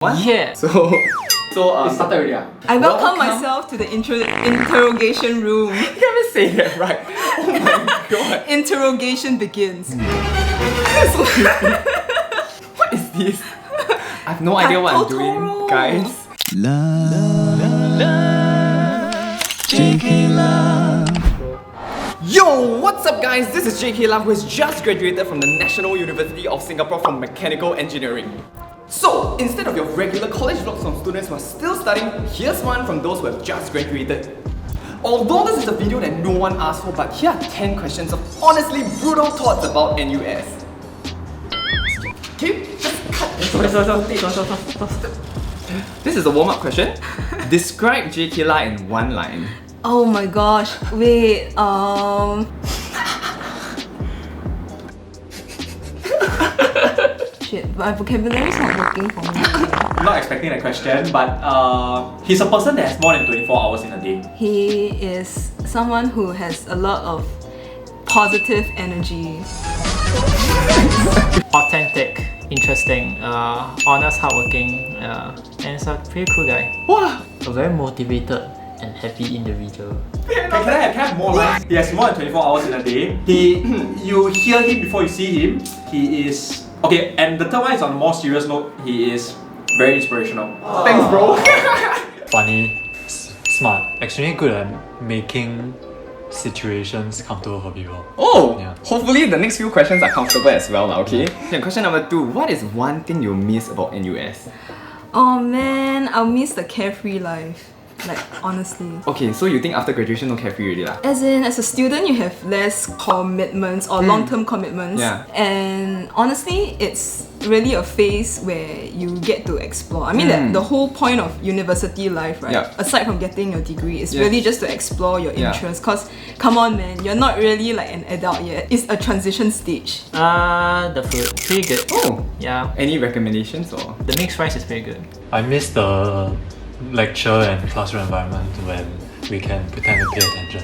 What? Yeah. So it started already. I welcome myself to the interrogation room. You can't even say that right. Oh my god. Interrogation begins. What is this? I have no idea what I'm doing, guys. JK Love. Yo, what's up guys? This is JK Love who has just graduated from the National University of Singapore from Mechanical Engineering. So, instead of your regular college vlogs from students who are still studying, here's one from those who have just graduated. Although this is a video that no one asked for, but here are 10 questions of honestly brutal thoughts about NUS. Okay, just cut. This is a warm-up question. Describe JK La in one line. Oh my gosh, wait, shit, my vocabulary is not working for me. I'm not expecting that question, but he's a person that has more than 24 hours in a day. He is someone who has a lot of positive energy. Authentic, interesting, honest, hardworking, and he's a pretty cool guy. Wow. A very motivated and happy individual. Can I have more lines? He has more than 24 hours in a day. You hear him before you see him. He is... Okay, and the third one is on a more serious note. He is very inspirational. Thanks, bro. Funny, smart, extremely good at making situations comfortable for people. Oh, Yeah. hopefully the next few questions are comfortable as well, okay? Okay, question number 2. What is one thing you miss about NUS? Oh man, I'll miss the carefree life. Like, honestly. Okay, so you think after graduation no carefree already lah? As in, as a student, you have less commitments or long-term commitments. Yeah. And honestly, it's really a phase where you get to explore. I mean, the whole point of university life, right? Yeah. Aside from getting your degree, is Yes. really just to explore your Yeah. interests. Cause, come on man, you're not really like an adult yet. It's a transition stage. The food, pretty good. Oh, Yeah, any recommendations or? the mixed rice is pretty good. I miss the lecture and classroom environment when we can pretend to pay attention.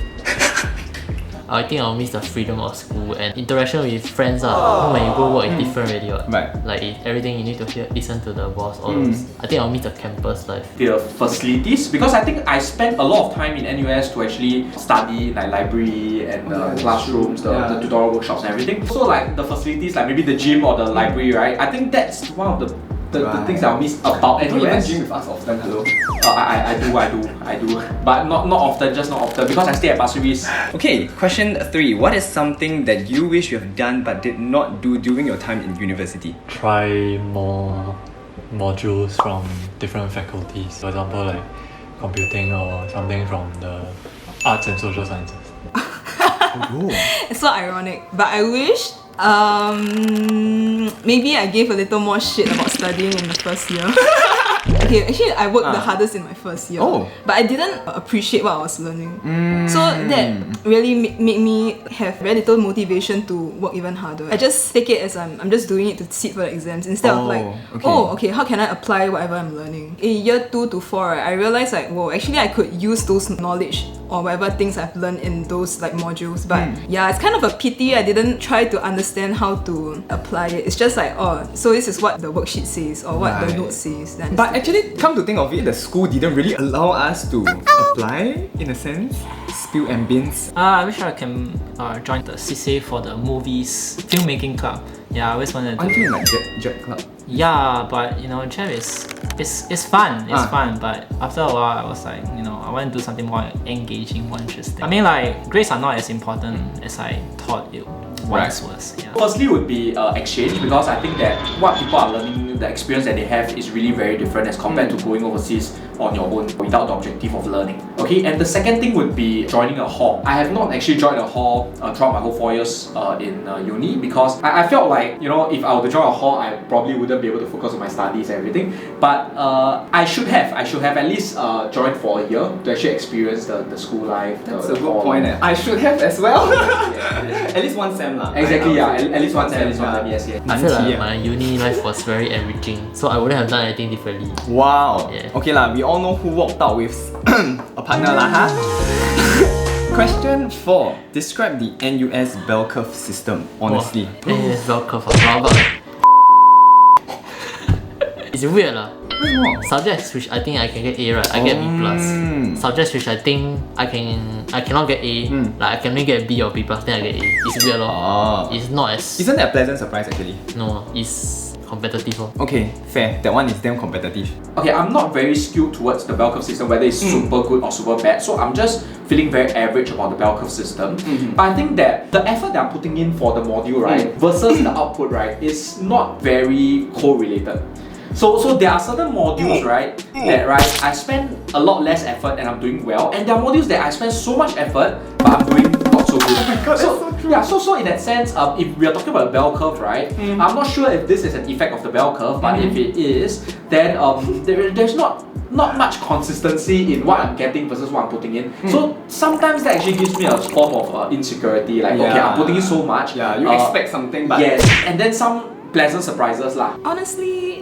I think I'll miss the freedom of school and interaction with friends. When you go work, it's different already. Right. Like everything you need to listen to the boss. All those. I think I'll miss the campus life. The facilities, because I think I spent a lot of time in NUS to actually study like library and classrooms, the tutorial workshops and everything. So like the facilities, like maybe the gym or the library, right? I think that's one of the things I'll miss about NUS. Don't even gym with us often, hello? I do. But not often, just not often, because I stay at Pasir Ris. Okay, question 3. What is something that you wish you have done but did not do during your time in university? Try more modules from different faculties. For example, like computing or something from the arts and social sciences. It's so ironic, but I wish maybe I gave a little more shit about studying in the first year. Okay, actually I worked the hardest in my first year. Oh. But I didn't appreciate what I was learning. So that really made me have very little motivation to work even harder. I just take it as I'm just doing it to sit for the exams instead of like, okay, how can I apply whatever I'm learning? In year 2 to 4, right, I realized like, whoa, actually I could use those knowledge or whatever things I've learned in those like modules. But yeah, it's kind of a pity I didn't try to understand how to apply it. It's just like, oh, so this is what the worksheet says or what the note says. Then But actually, come to think of it, the school didn't really allow us to apply, in a sense. Spill and bins. I wish I can join the CCA for the movies filmmaking club. Yeah, I always wanted to. Aren't you in like Jet Club? Yeah, but you know, jam is fun. It's fun, but after a while, I was like, you know, I want to do something more engaging, more interesting. I mean, like grades are not as important as I thought it once was. Yeah. Firstly would be exchange, because I think that what people are learning, the experience that they have is really very different as compared to going overseas on your own without the objective of learning. Okay, and the second thing would be joining a hall. I have not actually joined a hall throughout my whole 4 years in uni, because I felt like, you know, if I were to join a hall, I probably wouldn't be able to focus on my studies and everything. But I should have at least joined for a year to actually experience the school life. That's a good point. I should have as well. At least one sem lah. Exactly, yeah. At least one sem, yes. I feel like my uni life was very enriching, so I wouldn't have done anything differently. Wow. Yeah. Okay lah, we all know who walked out with a partner lah, huh? Question 4. Describe the NUS bell curve system, honestly. NUS bell curve, It's weird lah. Subjects which I think I can get A, right, I get B plus. Subjects which I think I cannot get A, like I can only get B or B plus, then I get A. It's weird lor. It's not as... Isn't that a pleasant surprise actually? No, it's competitive lor. Okay, fair. That one is damn competitive. Okay, I'm not very skewed towards the bell curve system, whether it's super good or super bad. So I'm just feeling very average about the bell curve system. But I think that the effort that I'm putting in for the module, right, versus the output, right, is not very correlated. So there are certain modules, right, that I spend a lot less effort and I'm doing well, and there are modules that I spend so much effort but I'm doing not so good. Oh my god, so true. Yeah, so in that sense, if we are talking about a bell curve, right, I'm not sure if this is an effect of the bell curve, but if it is, then there's not much consistency in what I'm getting versus what I'm putting in. So sometimes that actually gives me a form of insecurity, like okay, I'm putting in so much. Yeah, you expect something, but yes, and then some pleasant surprises lah. Honestly,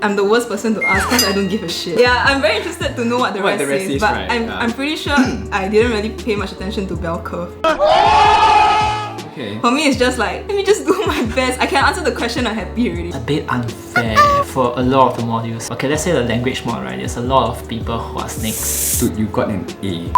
I'm the worst person to ask because I don't give a shit. Yeah, I'm very interested to know what the rest says, but right, I'm pretty sure I didn't really pay much attention to bell curve. Okay. For me, it's just like, let me just do my best. I can answer the question, I'm happy already. A bit unfair for a lot of the modules. Okay, let's say the language mod, right? There's a lot of people who are snakes. Dude, you got an A.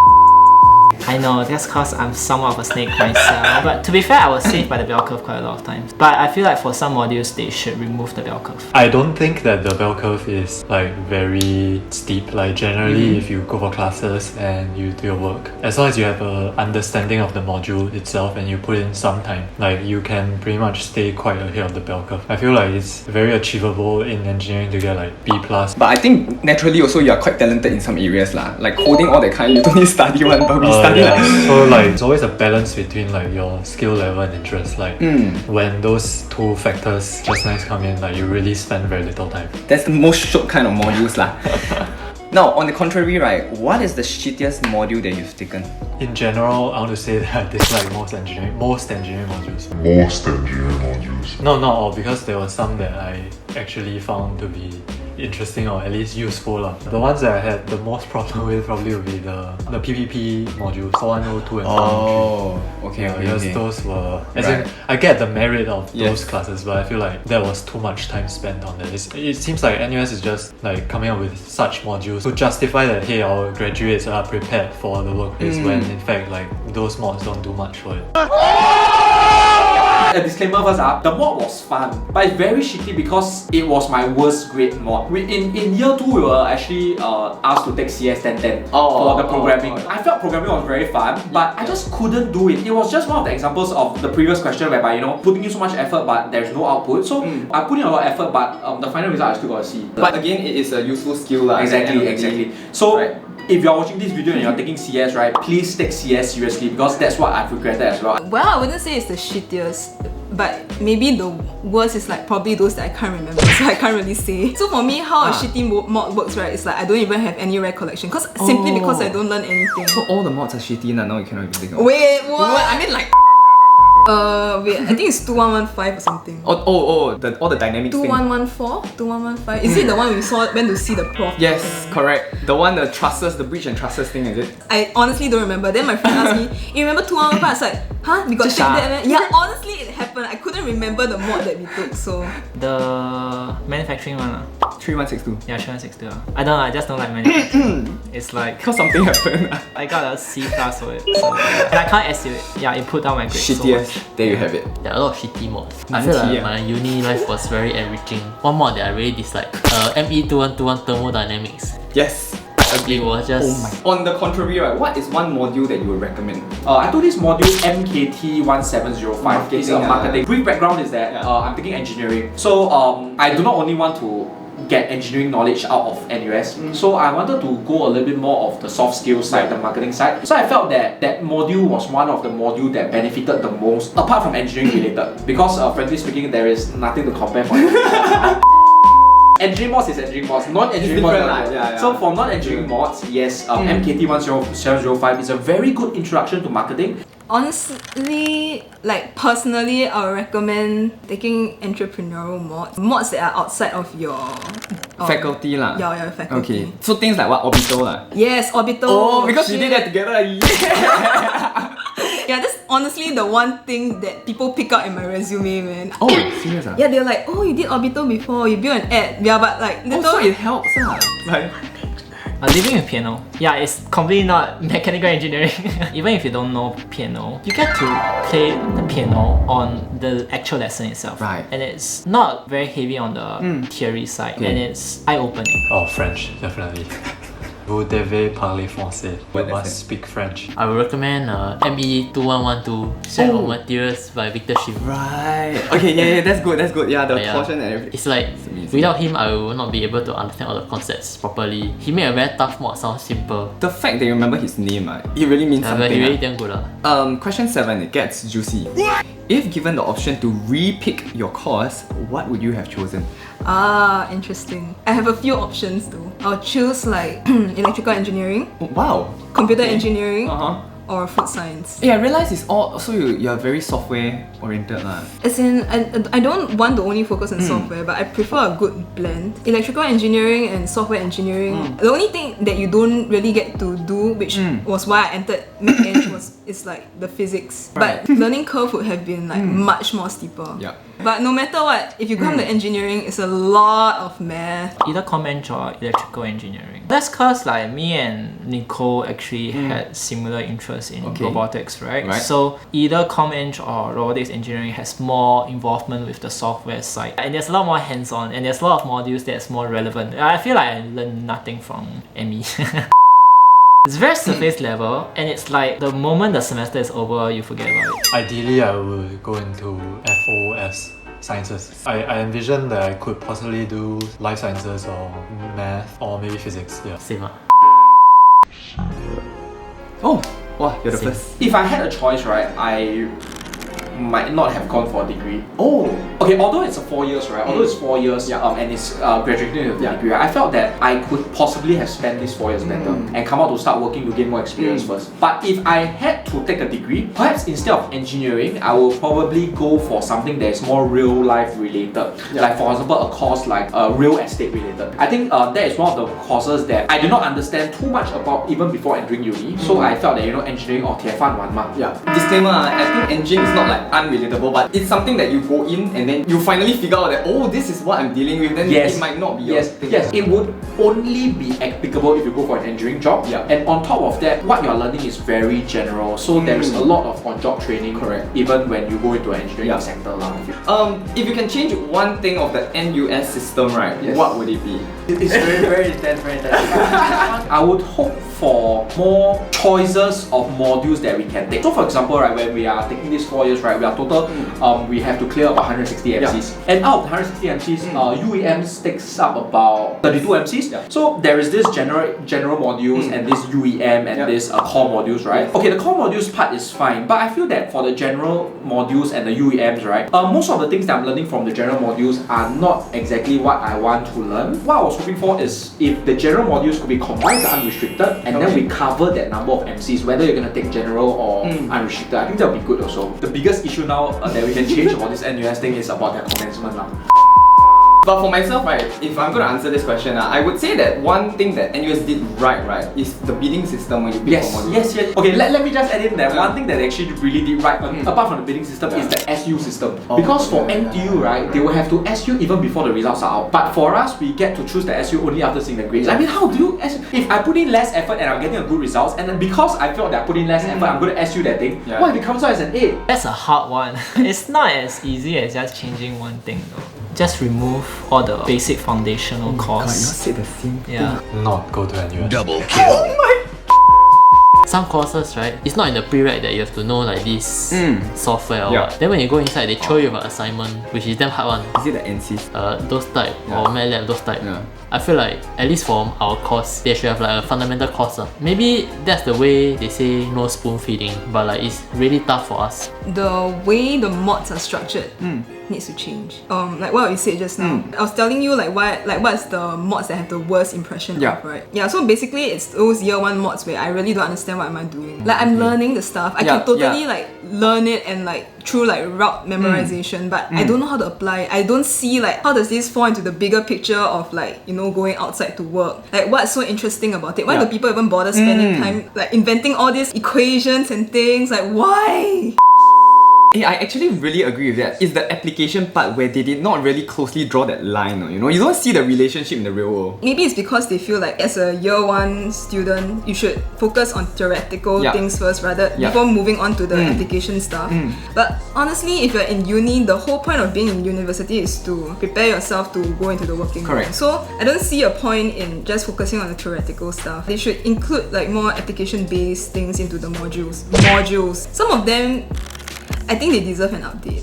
I know, that's cause I'm somewhat of a snake myself. But to be fair, I was saved by the bell curve quite a lot of times. But I feel like for some modules, they should remove the bell curve. I don't think that the bell curve is like very steep. Like generally, if you go for classes and you do your work, as long as you have a understanding of the module itself and you put in some time, like you can pretty much stay quite ahead of the bell curve. I feel like it's very achievable in engineering to get like B plus. But I think naturally also you are quite talented in some areas lah. Like coding all that kind, you don't need to study one, but we study like. So like it's always a balance between like your skill level and interest. Like when those two factors just nice come in, like you really spend very little time. That's the most shook kind of modules lah. Now, on the contrary, right, what is the shittiest module that you've taken? In general, I want to say that I dislike most engineering modules. No, not all, because there were some that I actually found to be interesting or at least useful lah. The ones that I had the most problem with probably would be the PPP modules, 410, 2 and 413. Oh, okay, Because those were, as in, I get the merit of those classes, but I feel like there was too much time spent on that. It seems like NUS is just like coming up with such modules to justify that hey, our graduates are prepared for the workplace, when in fact like those mods don't do much for it. A disclaimer first, the mod was fun, but it's very shitty because it was my worst grade mod. In year 2, we were actually asked to take CS 1010 for the programming. I felt programming was very fun, but I just couldn't do it. It was just one of the examples of the previous question whereby, you know, putting in so much effort but there's no output. So I put in a lot of effort, but the final result I still got a C. But again, it is a useful skill lah. Exactly. So if you're watching this video and you're taking CS, right, please take CS seriously because that's what I've regretted as well. Well, I wouldn't say it's the shittiest, but maybe the worst is like probably those that I can't remember, so I can't really say. So for me, how a shitty mod works, right, is like I don't even have any recollection simply because I don't learn anything. So all the mods are shitty now you cannot even think of it. Wait, what? I mean like wait, I think it's 2115 or something. all the dynamics thing. 2114? 2115? Is it the one we went to see the prof? Yes, correct. The one, the trusses, the breach and trusses thing, is it? I honestly don't remember. Then my friend asked me, you remember 2115? I was like, huh? We got to take that, man? Yeah, honestly it happened. I couldn't remember the mod that we took, so. The manufacturing one 3162. Yeah, 3162 I don't know, I just don't like manufacturing. It's like, Because something happened. I got a C plus for it, so, and I can't estimate. Yeah, it put down my grade so Shittiest. much. There you have it. There are a lot of shitty mods. I feel like my uni life was very enriching. One mod that I really dislike, ME2121 thermodynamics. Yes. It was just... On the contrary, right, what is one module that you would recommend? I took this module MKT1705. It's marketing. Brief background is that I'm taking engineering. So I do not only want to get engineering knowledge out of NUS. So I wanted to go a little bit more of the soft skills side, the marketing side. So I felt that that module was one of the modules that benefited the most, apart from engineering related. Because frankly speaking, there is nothing to compare for it. Engineering mods is engineering mods, non-engineering mods. So for non-engineering mods, yes, MKT1705 is a very good introduction to marketing. Honestly, like personally, I would recommend taking entrepreneurial mods that are outside of your faculty lah. Yeah, faculty. Okay, so things like what, orbital lah. Yes, orbital. Oh, because we did that together. Yeah. Yeah, that's honestly the one thing that people pick out in my resume, man. Oh, serious? Yeah, they're like, oh, you did orbital before, you built an ad. Yeah, but like, Oh, so it helps, Like, Living with piano, yeah, it's completely not mechanical engineering. Even if you don't know piano, you get to play the piano on the actual lesson itself. Right. And it's not very heavy on the theory side, Okay. and it's eye-opening. Oh, French, definitely. Vous devez parler français. You What is must it? speak French. I would recommend ME 2112 Strength of Materials by Victor Shim. right. Okay, yeah, that's good, that's good. Yeah, the Yeah. portion and everything. It's like, amazing. without him, I will not be able to understand all the concepts properly. He made a very tough mod sound simple. The fact that you remember his name, it really means Yeah, but something. he really damn good. Question 7, it gets juicy. If given the option to re-pick your course, what would you have chosen? Ah, interesting. I have a few options though. I'll choose like electrical engineering, Oh, wow. computer engineering, Uh-huh. or food science. Yeah, I realize it's all, so you're very software oriented lah. As in, I don't want to only focus on software, but I prefer a good blend. Electrical engineering and software engineering. The only thing that you don't really get to do, which was why I entered Mech-Eng, is like the physics. Right. But learning curve would have been like much more steeper. Yeah. But no matter what, if you come to engineering, it's a lot of math. Either comm-eng or electrical engineering. That's cause like me and Nicole actually had similar interests in Okay. robotics, right? Right. So either comm-eng or robotics engineering has more involvement with the software side. And there's a lot more hands-on and there's a lot of modules that's more relevant. I feel like I learned nothing from ME. It's very surface level and it's like the moment the semester is over, you forget about it. Ideally, I would go into FOS sciences. I envision that I could possibly do life sciences or math or maybe physics. Yeah. Same. Oh, wow, you're the Same. first. If I had a choice, right, I might not have gone for a degree. Oh, Okay, although it's a 4 years, right? Although it's 4 years, and it's graduating with a degree, I felt that I could possibly have spent these 4 years better and come out to start working to gain more experience first. But if I had to take a degree, perhaps instead of engineering, I will probably go for something that is more real life related. Like for example, a course like real estate related. I think that is one of the courses that I did not understand too much about even before entering uni. So I felt that engineering or 铁饭碗嘛. yeah. Disclaimer, I think engine is not like unrelatable, but it's something that you go in and then you finally figure out that, oh, this is what I'm dealing with, then Yes. it might not be your Yes, thing. yes, it would only be applicable if you go for an engineering job. Yeah. And on top of that, what you're learning is very general. So there is a lot of on-job training. Correct. Even when you go into an engineering Yeah. sector lah. If you can change one thing of the NUS system, right, Yes. what would it be? It's very, very intense, very intense. I would hope for more choices of modules that we can take. So for example, right, when we are taking these 4 years, right, we are total, we have to clear about 160 MCs. And out of the 160 MCs, UEMs takes up about 32 MCs. Yeah. So there is this general modules and this UEM and this core modules, right? Okay, the core modules part is fine, but I feel that for the general modules and the UEMs, right, most of the things that I'm learning from the general modules are not exactly what I want to learn. What I was hoping for is if the general modules could be combined to unrestricted, and then we cover that number of MCs, whether you're gonna take general or unrestricted. I think that would be good also. The biggest issue now that we can change about this NUS thing is about their commencement lah. But for myself, right, if I'm going to answer this question, I would say that one thing that NUS did right, is the bidding system when you bid for modules. Yes. Okay, let me just add in that one thing that they actually really did right, apart from the bidding system, is the SU system. Because for NTU, right, they will have to SU even before the results are out. But for us, we get to choose the SU only after seeing the grades. I mean, how do you SU? If I put in less effort and I'm getting a good results, and then because I felt that I put in less effort, I'm going to SU that thing, Yeah. what if it comes out as an 8? That's a hard one. It's not as easy as just changing one thing though. Just remove all the basic foundational course. said the same thing. Yeah. Not go to NUS. Double kill. Some courses, right, it's not in the prereq that you have to know like this software or Yeah. what. Then when you go inside, they throw you an assignment, which is damn hard one. Is it the NCs? Those type or MATLAB, those type. Yeah. I feel like at least for our course, they should have like a fundamental course. Maybe that's the way they say no spoon feeding, but like it's really tough for us. The way the mods are structured, needs to change. Like what you said just now. I was telling you like what's the mods that have the worst impression of, right? Yeah, so basically it's those year 1 mods where I really don't understand what am I doing. Like I'm learning the stuff. I can totally like learn it and like through like route memorization, but I don't know how to apply. I don't see like how does this fall into the bigger picture of like, you know, going outside to work. Like what's so interesting about it? Why do people even bother spending time like inventing all these equations and things? Like why? Hey, I actually really agree with that. It's the application part where they did not really closely draw that line, you know? You don't see the relationship in the real world. Maybe it's because they feel like as a year 1 student, you should focus on theoretical things first rather before moving on to the application stuff. But honestly, if you're in uni, the whole point of being in university is to prepare yourself to go into the working world. So I don't see a point in just focusing on the theoretical stuff. They should include like more application-based things into the modules. Some of them, I think they deserve an update.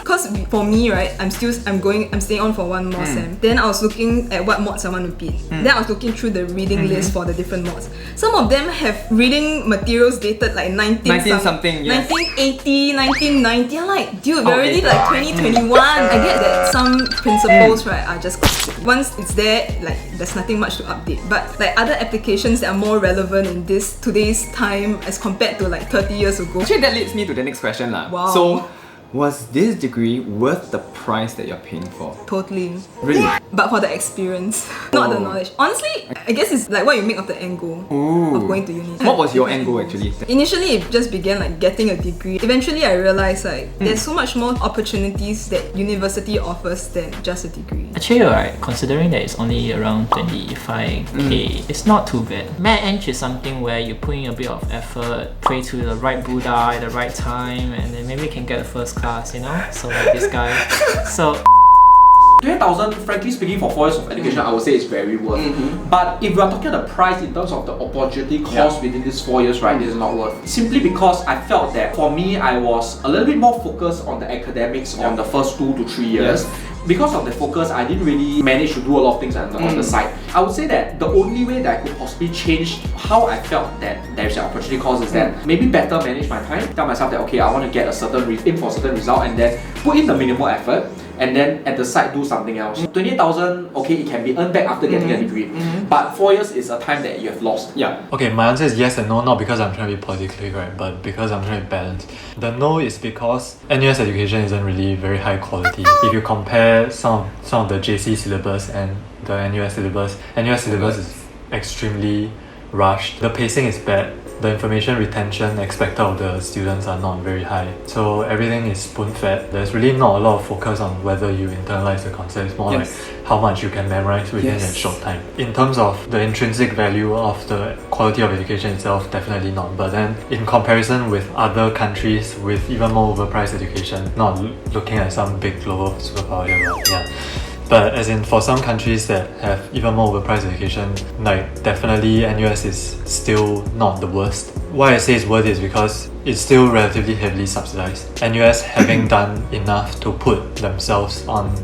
Because for me, right, I'm staying on for 1 more sem. Then I was looking at what mods I want to pick. Then I was looking through the reading list for the different mods. Some of them have reading materials dated like 1980, 1990. I'm like, dude, we're already like 2021. I get that some principles, right, are just once it's there, like there's nothing much to update. But like other applications that are more relevant in today's time as compared to like 30 years ago. Actually, that leads me to the next question lah. Wow. So, was this degree worth the price that you're paying for? Totally. Really? But for the experience, not the knowledge. Honestly, I guess it's like what you make of the end goal of going to uni. What was your end goal actually? Initially, it just began like getting a degree. Eventually, I realized like there's so much more opportunities that university offers than just a degree. Actually, right, considering that it's only around 25k, it's not too bad. Med Eng is something where you put in a bit of effort, pray to the right Buddha at the right time, and then maybe you can get a first class, you know? So like this guy. So 20,000, frankly speaking, for 4 years of education, I would say it's very worth. But if we are talking the price in terms of the opportunity cost within these 4 years, right, it is not worth. Simply because I felt that for me, I was a little bit more focused on the academics on the first 2 to 3 years. Because of the focus, I didn't really manage to do a lot of things on the side. I would say that the only way that I could possibly change how I felt that there's an opportunity cost is that maybe better manage my time. Tell myself that okay, I want to get a certain aim for a certain result, and then put in the minimal effort, and then at the side do something else. 28,000, okay, it can be earned back after getting a degree, but 4 years is a time that you have lost. Okay, my answer is yes and no, not because I'm trying to be politically correct, but because I'm trying to balance. The no is because NUS education isn't really very high quality. If you compare some of the JC syllabus and the NUS syllabus is extremely rushed. The pacing is bad. The information retention expected of the students are not very high. So everything is spoon-fed. There's really not a lot of focus on whether you internalize the concept. It's more like how much you can memorize within a short time. In terms of the intrinsic value of the quality of education itself, definitely not. But then in comparison with other countries with even more overpriced education, not looking at some big global superpower here, but but as in for some countries that have even more overpriced education, like definitely NUS is still not the worst. Why I say it's worth it is because it's still relatively heavily subsidized. NUS having done enough to put themselves on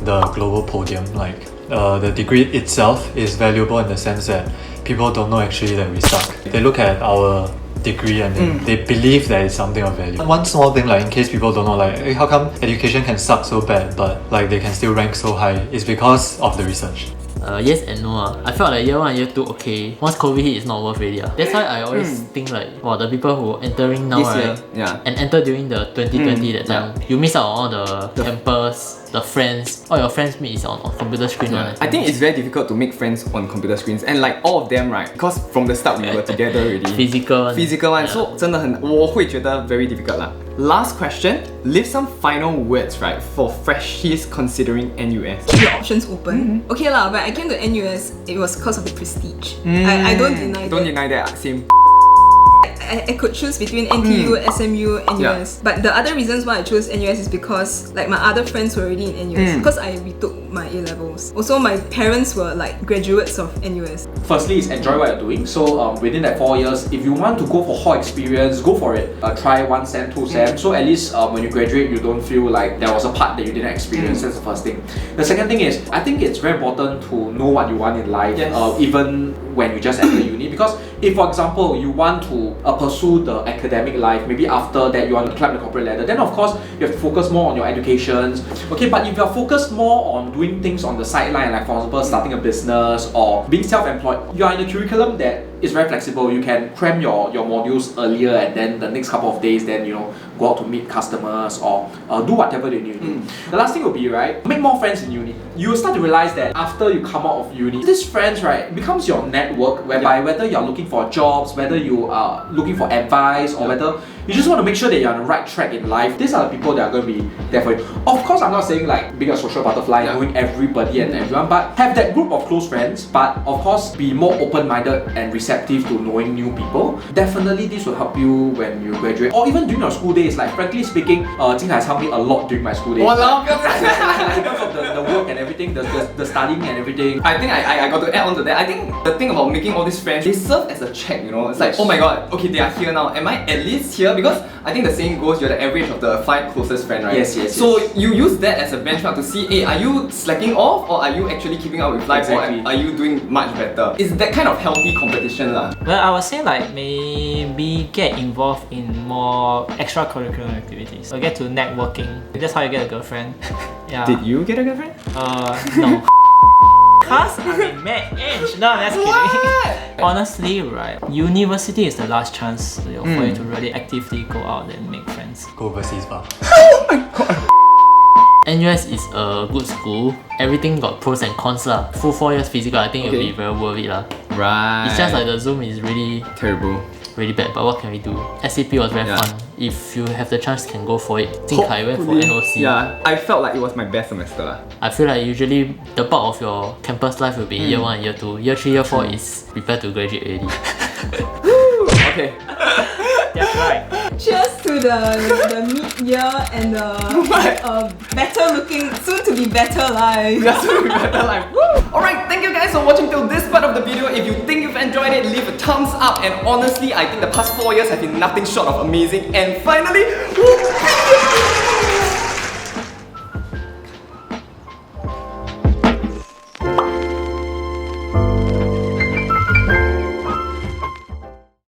the global podium, like the degree itself is valuable in the sense that people don't know actually that we suck. They look at our degree and they believe that it's something of value. One small thing, like in case people don't know, like how come education can suck so bad but like they can still rank so high, is because of the research. Yes and no. I felt like year 1 and year 2 okay. Once COVID hit, it's not worth already. That's why I always think like, wow, the people who entering now, right, and enter during the 2020 that time, you miss out on all the campus, the friends. All your friends meet is on computer screen. I think it's very difficult to make friends on computer screens, and like all of them, right, because from the start we were together already. Physical one. So 真的很，我会觉得 very difficult 啦。Last question, leave some final words, right, for freshies considering NUS. Keep your options open. Okay lah, but I came to NUS, it was because of the prestige. I don't deny that. Don't deny that, same. I could choose between NTU, SMU, NUS. But the other reasons why I chose NUS is because like my other friends were already in NUS. Because I retook my A-levels. Also, my parents were like graduates of NUS. Firstly, is enjoy what you're doing. So within that 4 years, if you want to go for hall experience, go for it. Try 1 sem, 2 sem. So at least when you graduate, you don't feel like there was a part that you didn't experience. That's the first thing. The second thing is, I think it's very important to know what you want in life, even when you just enter uni. Because if, for example, you want to pursue the academic life, maybe after that you want to climb the corporate ladder, then of course you have to focus more on your educations. Okay, but if you're focused more on doing things on the sideline, like for example starting a business or being self-employed, you are in a curriculum that is very flexible. You can cram your modules earlier, and then the next couple of days, then go out to meet customers or do whatever they need to do. The last thing will be, right, make more friends in uni. You will start to realize that after you come out of uni, these friends, right, becomes your network, whereby whether you're looking for jobs, whether you are looking for advice, or whether you just want to make sure that you're on the right track in life, these are the people that are going to be there for you. Of course, I'm not saying like being a social butterfly, knowing everybody and everyone, but have that group of close friends, but of course be more open-minded and receptive to knowing new people. Definitely this will help you when you graduate, or even during your school days. Like frankly speaking, Jing has helped me a lot during my school days. In terms of the work and everything, the studying and everything. I think I got to add on to that. I think the thing about making all these friends, they serve as a check, It's like, oh my god, okay, they are here now. Am I at least here? Because I think the saying goes, you're the average of the 5 closest friends, right? Yes. So you use that as a benchmark to see, hey, are you slacking off, or are you actually keeping up with life, Exactly. or are you doing much better? It's that kind of healthy competition lah. Well, I would say like maybe get involved in more extracurricular activities. So get to networking. That's how you get a girlfriend. Yeah. Did you get a girlfriend? No. Cause I'm in mad age. No, I'm just kidding. Honestly, right, university is the last chance for you to really actively go out and make friends. Go overseas, bar. NUS is a good school. Everything got pros and cons lah. Full 4 years physical, I think it'll be very worth it lah. Right. It's just like the Zoom is really terrible. Really bad, but what can we do? SAP was very fun. If you have the chance, can go for it. Jing Kai went for NOC. Yeah, I felt like it was my best semester. I feel like usually the bulk of your campus life will be year 1 and year 2. Year 3, year 4 is prepare to graduate already. Okay. That's right. Cheers to the mid-year and the better looking, soon to be better life. Alright, thank you guys for watching till this part of the video. If you think you've enjoyed it, leave a thumbs up. And honestly, I think the past 4 years have been nothing short of amazing. And finally,